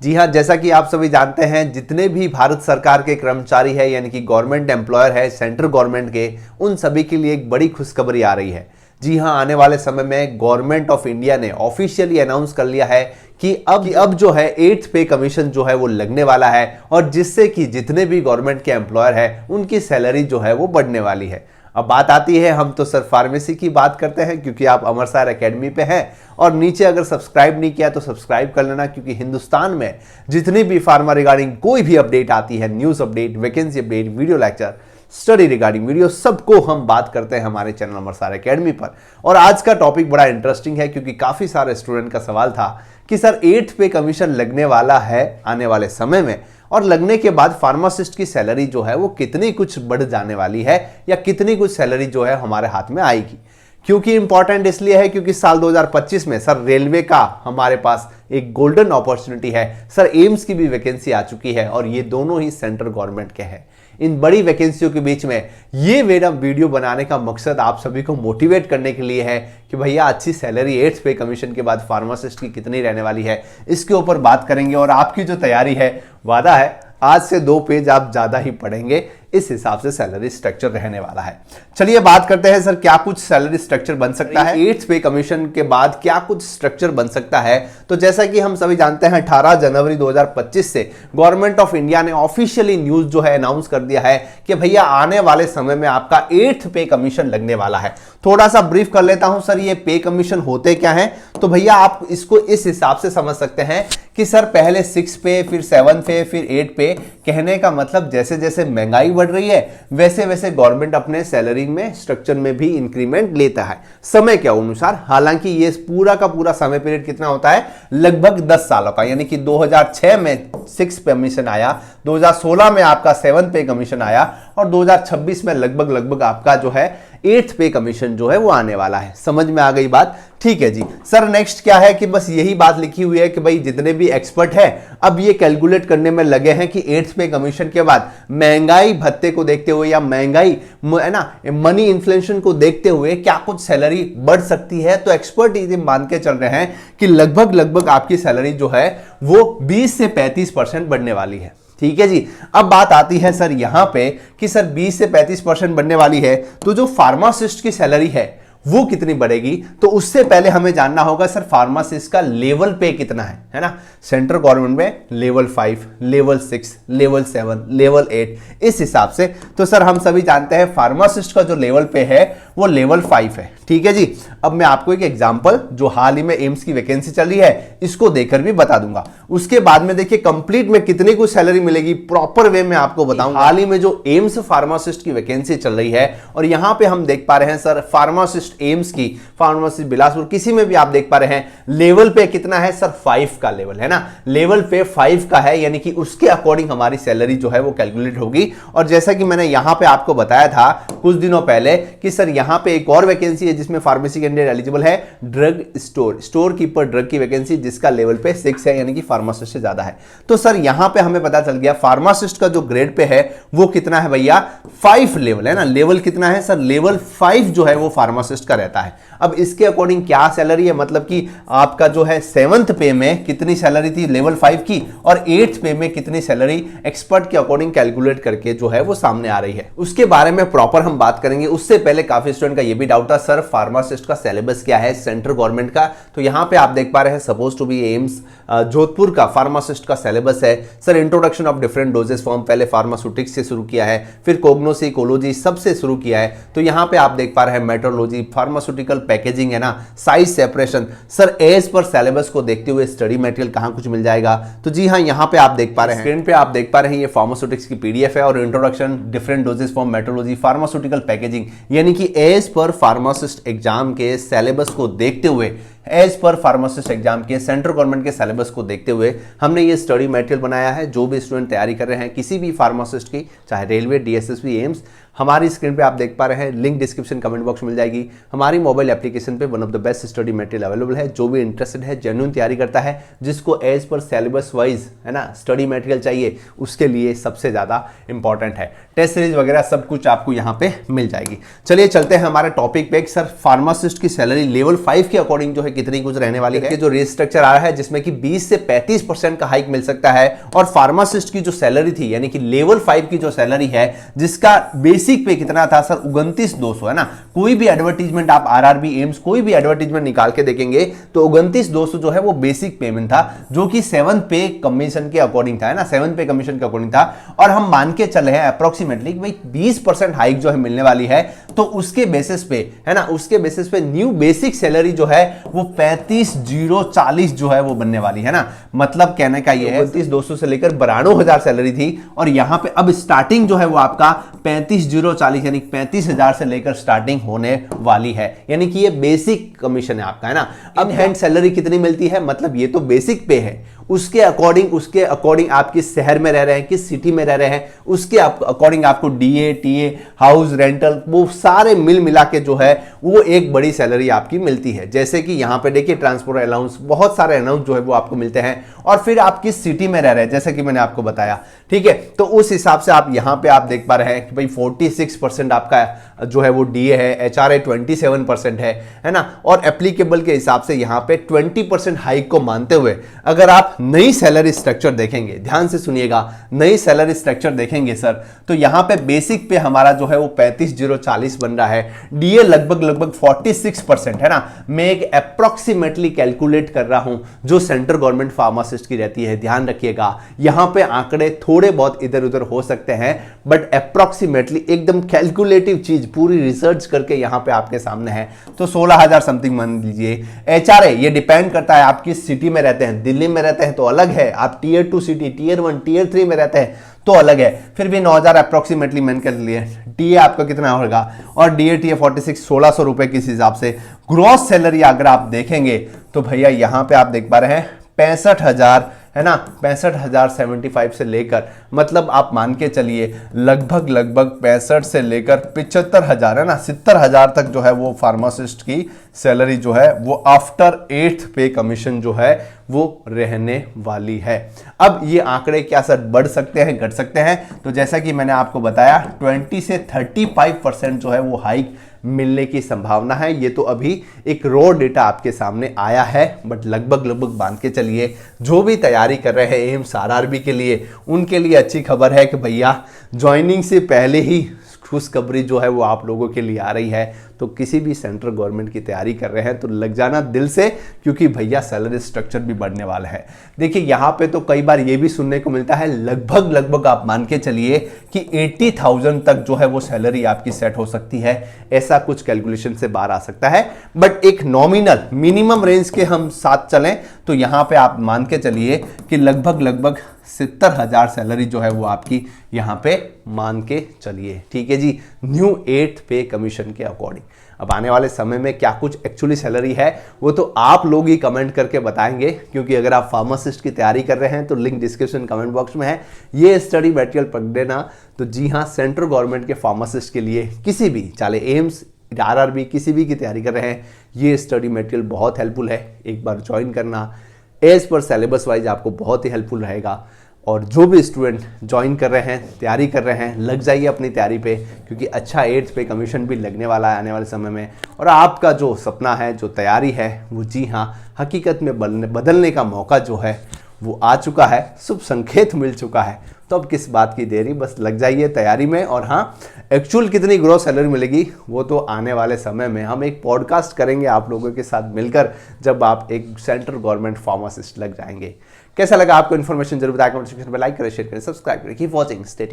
जी हाँ, जैसा कि आप सभी जानते हैं, जितने भी भारत सरकार के कर्मचारी है यानी कि गवर्नमेंट एम्प्लॉयर है सेंट्रल गवर्नमेंट के, उन सभी के लिए एक बड़ी खुशखबरी आ रही है। जी हाँ, आने वाले समय में गवर्नमेंट ऑफ इंडिया ने ऑफिशियली अनाउंस कर लिया है कि अब जो है 8th पे कमीशन जो है वो लगने वाला है, और जिससे कि जितने भी गवर्नमेंट के एम्प्लॉयर है उनकी सैलरी जो है वो बढ़ने वाली है। अब बात आती है, हम तो सर फार्मेसी की बात करते हैं क्योंकि आप अमरसार एकेडमी पे हैं, और नीचे अगर सब्सक्राइब नहीं किया तो सब्सक्राइब कर लेना, क्योंकि हिंदुस्तान में जितनी भी फार्मा रिगार्डिंग कोई भी अपडेट आती है, news update, vacancy update, video lecture, study regarding video, सबको हम बात करते हैं हमारे चैनल अमरसार एकेडमी पर। और आज का टॉपिक बड़ा इंटरेस्टिंग है क्योंकि काफ़ी सारे स्टूडेंट का सवाल था कि सर 8th पे कमीशन लगने वाला है आने वाले समय में, और लगने के बाद फार्मासिस्ट की सैलरी जो है वो कितनी कुछ बढ़ जाने वाली है, या कितनी कुछ सैलरी जो है हमारे हाथ में आएगी। क्योंकि इंपॉर्टेंट इसलिए है क्योंकि साल 2025 में सर रेलवे का हमारे पास एक गोल्डन अपॉर्चुनिटी है। सर एम्स की भी वैकेंसी आ चुकी है, और ये दोनों ही सेंट्रल गवर्नमेंट के हैं। इन बड़ी वैकेंसियों के बीच में ये मेरा वीडियो बनाने का मकसद आप सभी को मोटिवेट करने के लिए है कि भैया अच्छी सैलरी 8th पे कमीशन के बाद फार्मासिस्ट की कितनी रहने वाली है, इसके ऊपर बात करेंगे। और आपकी जो तैयारी है, वादा है आज से 2 पेज आप ज्यादा ही पढ़ेंगे, इस हिसाब से सैलरी स्ट्रक्चर रहने वाला है। चलिए बात करते हैं सर क्या कुछ सैलरी स्ट्रक्चर बन सकता है 8th पे कमीशन के बाद, क्या कुछ स्ट्रक्चर बन सकता है। तो जैसा कि हम सभी जानते हैं 18 जनवरी 2025 से गवर्नमेंट ऑफ इंडिया ने ऑफिशियली न्यूज जो है अनाउंस कर दिया है कि भैया आने वाले समय में आपका 8th पे कमीशन लगने वाला है। थोड़ा सा ब्रीफ कर लेता हूं सर, ये पे कमीशन होते क्या है। तो भैया आप इसको इस हिसाब से समझ सकते हैं कि सर पहले 6 पे, फिर 7 पे, फिर 8 पे। कहने का मतलब जैसे जैसे महंगाई बढ़ रही है वैसे वैसे गवर्नमेंट अपने सैलरी में स्ट्रक्चर में भी इंक्रीमेंट लेता है समय के अनुसार। हालांकि ये पूरा का पूरा समय पीरियड कितना होता है, लगभग 10 सालों का। यानी कि 2006 में 6 पे कमीशन आया, 2016 में आपका 7 पे कमीशन आया, और 2026 में लगभग आपका जो है 8th पे कमीशन जो है वो आने वाला है। समझ में आ गई बात? ठीक है जी। सर नेक्स्ट क्या है कि बस यही बात लिखी हुई है कि भाई जितने भी एक्सपर्ट है अब ये कैलकुलेट करने में लगे हैं कि 8th पे कमीशन के बाद महंगाई भत्ते को देखते हुए, या महंगाई है ना, मनी इन्फ्लेशन को देखते हुए क्या कुछ सैलरी बढ़ सकती है। तो एक्सपर्ट ये मान के चल रहे हैं कि लगभग आपकी सैलरी जो है वो 20 से 35% बढ़ने वाली है। ठीक है जी। अब बात आती है सर यहां पे कि सर 20 से 35% बढ़ने वाली है, तो जो फार्मासिस्ट की सैलरी है वो कितनी बढ़ेगी। तो उससे पहले हमें जानना होगा सर फार्मासिस्ट का लेवल पे कितना है ना। सेंट्रल गवर्नमेंट में लेवल 5, लेवल 6, लेवल 7, लेवल 8, इस हिसाब से। तो सर हम सभी जानते हैं फार्मासिस्ट का जो लेवल पे है वो लेवल 5 है। ठीक है जी। अब मैं आपको एक एग्जांपल जो हाल ही में एम्स की वैकेंसी चल रही है इसको देकर भी बता दूंगा। उसके बाद में देखिए कंप्लीट में कितनी कुछ सैलरी मिलेगी, प्रॉपर वे में आपको बताऊंगा। हाल ही में जो एम्स फार्मासिस्ट की वैकेंसी चल रही है, और यहां पे हम देख पा रहे हैं सर फार्मासिस्ट एम्स की, फार्मासिस्ट बिलासपुर, किसी में भी आप देख पा रहे हैं लेवल पे कितना है सर 5 का लेवल है ना। लेवल पे 5 का है, यानी कि उसके अकॉर्डिंग हमारी सैलरी जो है वो कैलकुलेट होगी। और जैसा कि मैंने यहां पे आपको बताया था कुछ दिनों पहले कि सर यहां पे एक और वैकेंसी है जिसमें फार्मेसी कैंडिडेट एलिजिबल है, ड्रग स्टोर कीपर ड्रग की वैकेंसी, जिसका लेवल पे 6 है, यानी कि फार्मासिस्ट से ज्यादा है। तो सर यहां पे हमें पता चल गया फार्मासिस्ट का जो ग्रेड पे है वो कितना है भैया, 5 लेवल है ना। लेवल कितना है सर, लेवल 5 जो है वो फार्मासिस्ट का रहता है। अब इसके अकॉर्डिंग क्या सैलरी है, मतलब कि आपका जो है 7th पे में कितनी सैलरी थी लेवल 5 की, और 8th पे में कितनी सैलरी एक्सपर्ट के अकॉर्डिंग कैलकुलेट करके जो है वो सामने आ रही है। उसके बारे में प्रॉपर हम बात करेंगे। उससे पहले काफी स्टूडेंट का ये भी डाउट था सर फार्मासिस्ट का सिलेबस क्या है सेंट्रल गवर्नमेंट का। तो यहां पे आप देख पा रहे हैं suppose to be AIIMS Jodhpur का फार्मासिस्ट का सिलेबस है sir, introduction of different doses form, पहले फार्मास्यूटिक्स से शुरू किया है, फिर कोग्नोसी इकोलॉजी सबसे शुरू किया है। तो यहां पे आप देख पा रहे हैं मेट्रोलॉजी, फार्मास्यूटिकल पैकेजिंग है ना, size separation. Sir as per syllabus को देखते हुए स्टडी मटेरियल कहां कुछ मिल जाएगा। तो जी हाँ, यहां पे आप देख पा रहे हैं स्क्रीन पे आप देख पा रहे हैं ये फार्मास्यूटिक्स की पीडीएफ है, और introduction different doses form, metrology, pharmaceutical packaging, यानी कि एज पर फार्मासिस्ट एग्जाम के सिलेबस को देखते हुए, एज पर फार्मासिस्ट एग्जाम के सेंट्रल गवर्नमेंट के सिलेबस को देखते हुए हमने ये स्टडी मटेरियल बनाया है। जो भी स्टूडेंट तैयारी कर रहे हैं किसी भी फार्मासिस्ट की, चाहे रेलवे, डीएसएसबी, एम्स, हमारी स्क्रीन पे आप देख पा रहे हैं, लिंक डिस्क्रिप्शन कमेंट बॉक्स में मिल जाएगी। हमारी मोबाइल एप्लीकेशन पे one of the best study material available है। जो भी इंटरेस्टेड है, जेन्युइन तैयारी करता है, जिसको एज पर सिलेबस वाइज है ना स्टडी मटेरियल चाहिए, उसके लिए सबसे ज़्यादा इंपॉर्टेंट है। टेस्ट सीरीज वगैरह सब कुछ आपको यहाँ पे मिल जाएगी। चलिए चलते हैं हमारे टॉपिक पे। सर फार्मासिस्ट की सैलरी लेवल 5 के अकॉर्डिंग जो है कितनी कुछ रहने वाली है। जो रिस्ट्रक्चर आ रहा है जिसमें कि 20 से 35% का हाइक मिल सकता है। और फार्मासिस्ट की जो सैलरी थी यानी कि लेवल 5 की जो सैलरी है जिसका बेसिक पे कितना था सर 29,200 है ना। कोई भी एडवर्टीजमेंट आप आरआरबी एम्स कोई भी एडवर्टीजमेंट निकाल के देखेंगे तो 29,200 जो है वो बेसिक पेमेंट था, जो कि 7 पे कमीशन के अकॉर्डिंग था, है ना, 7 पे कमीशन के अकॉर्डिंग था। और हम मान के चले हैं अप्रोक्सीमेटली भाई 20% हाइक जो है मिलने वाली है, तो उसके बेसिस पे, है ना, उसके बेसिस पे न्यू बेसिक सैलरी जो है वो 35,040 जो है वो बनने वाली है ना। मतलब कहने का ये है 29,200 से लेकर 92,000 सैलरी थी और यहां पे अब स्टार्टिंग जो है वो आपका 35,040 यानी 35,000 से लेकर स्टार्टिंग होने वाली है। यानी कि ये बेसिक कमीशन है आपका, है ना। अब हैंड सैलरी कितनी मिलती है, मतलब ये तो बेसिक पे है, उसके अकॉर्डिंग आप किस शहर में रह रहे हैं, किस सिटी में रह रहे हैं, उसके अकॉर्डिंग आपको डीए टीए हाउस रेंटल वो सारे मिला के जो है वो एक बड़ी सैलरी आपकी मिलती है। जैसे कि यहां पे देखिए ट्रांसपोर्ट अलाउंस, बहुत सारे अलाउंस जो है वो आपको मिलते हैं। और फिर आप किस सिटी में रह रहे हैं जैसे कि मैंने आपको बताया, ठीक है। तो उस हिसाब से आप यहां पे आप देख पा रहे हैं कि भाई 46% आपका जो है वो डीए है, एचआरए 27% है ना। और एप्लीकेबल के हिसाब से यहां पे 20% हाइक को मानते हुए अगर आप नई सैलरी स्ट्रक्चर देखेंगे, ध्यान से सुनिएगा, नई सैलरी स्ट्रक्चर देखेंगे सर, तो यहां पे बेसिक पे हमारा जो है वो 35,040 बन रहा है, डीए लगभग 46% है ना। मैं एक अप्रोक्सीमेटली कैलकुलेट कर रहा हूं जो सेंट्रल गवर्नमेंट फार्मासिस्ट की रहती है, ध्यान रखिएगा। यहां पे आंकड़े थोड़े बहुत इधर उधर हो सकते हैं बट अप्रोक्सीमेटली एकदम कैलकुलेटिव चीज पूरी रिसर्च करके यहां पे आपके सामने है। तो 16,000 समथिंग मान लीजिए। एचआरए ये डिपेंड करता है आप किस सिटी में रहते हैं, दिल्ली में रहते हैं तो अलग है, आप टीयर 2 सिटी, टीयर 1, टीयर 3 में रहते हैं तो अलग है। फिर भी 9,000 अप्रोक्सीमेटली मैंने कर लिए। डीए आपका कितना होगा, और डीए टीए 46 1600 रुपए किस हिसाब से। ग्रॉस सैलरी अगर आप देखेंगे तो भैया यहां पे आप देख पा रहे हैं 65,000 है ना, 65,075 से लेकर, मतलब आप मान के चलिए लगभग 65 से लेकर 75,000 है ना, 70,000 तक जो है वो फार्मासिस्ट की सैलरी जो है वो आफ्टर 8th पे कमीशन जो है वो रहने वाली है। अब ये आंकड़े क्या सर बढ़ सकते हैं, घट सकते हैं? तो जैसा कि मैंने आपको बताया 20 से 35% जो है वो हाइक मिलने की संभावना है। ये तो अभी एक रॉ डेटा आपके सामने आया है बट लगभग बांध के चलिए जो भी तैयारी कर रहे हैं एम्स आरआरबी के लिए, उनके लिए अच्छी खबर है कि भैया ज्वाइनिंग से पहले ही खुशखबरी जो है वो आप लोगों के लिए आ रही है। तो किसी भी सेंट्रल गवर्नमेंट की तैयारी कर रहे हैं तो लग जाना दिल से, क्योंकि भैया सैलरी स्ट्रक्चर भी बढ़ने वाला है। देखिए यहाँ पे तो कई बार ये भी सुनने को मिलता है लगभग आप मान के चलिए कि 80,000 तक जो है वो सैलरी आपकी सेट हो सकती है। ऐसा कुछ कैलकुलेशन से बाहर आ सकता है बट एक नॉमिनल मिनिमम रेंज के हम साथ चलें तो यहाँ पे आप मान के चलिए कि लगभग 70,000 सैलरी जो है वो आपकी यहां पे मान के चलिए, ठीक है जी, न्यू 8th पे कमीशन के अकॉर्डिंग। अब आने वाले समय में क्या कुछ एक्चुअली सैलरी है वो तो आप लोग ही कमेंट करके बताएंगे, क्योंकि अगर आप फार्मासिस्ट की तैयारी कर रहे हैं तो लिंक डिस्क्रिप्शन कमेंट बॉक्स में है, ये स्टडी मटेरियल पढ़ देना। तो जी हाँ, सेंट्रल गवर्नमेंट के फार्मासिस्ट के लिए किसी भी, चाहे एम्स आरआरबी किसी भी की तैयारी कर रहे हैं, ये स्टडी मटेरियल बहुत हेल्पफुल है। एक बार ज्वाइन करना, एज पर सिलेबस वाइज आपको बहुत ही हेल्पफुल रहेगा। और जो भी स्टूडेंट ज्वाइन कर रहे हैं, तैयारी कर रहे हैं, लग जाइए अपनी तैयारी पे, क्योंकि अच्छा 8th पे कमीशन भी लगने वाला है आने वाले समय में। और आपका जो सपना है, जो तैयारी है, वो जी हाँ हकीकत में बदलने का मौका जो है वो आ चुका है, शुभ संकेत मिल चुका है। तो अब किस बात की देरी, बस लग जाइए तैयारी में। और हाँ, एक्चुअल कितनी ग्रोथ सैलरी मिलेगी वो तो आने वाले समय में हम एक पॉडकास्ट करेंगे आप लोगों के साथ मिलकर, जब आप एक सेंट्रल गवर्नमेंट फार्मासिस्ट लग जाएंगे। कैसा लगा आपको इन्फॉर्मेशन जरूर बताएं कमेंट सेक्शन में, लाइक करें, शेयर करें, सब्सक्राइब करें। Keep watching, stay tuned.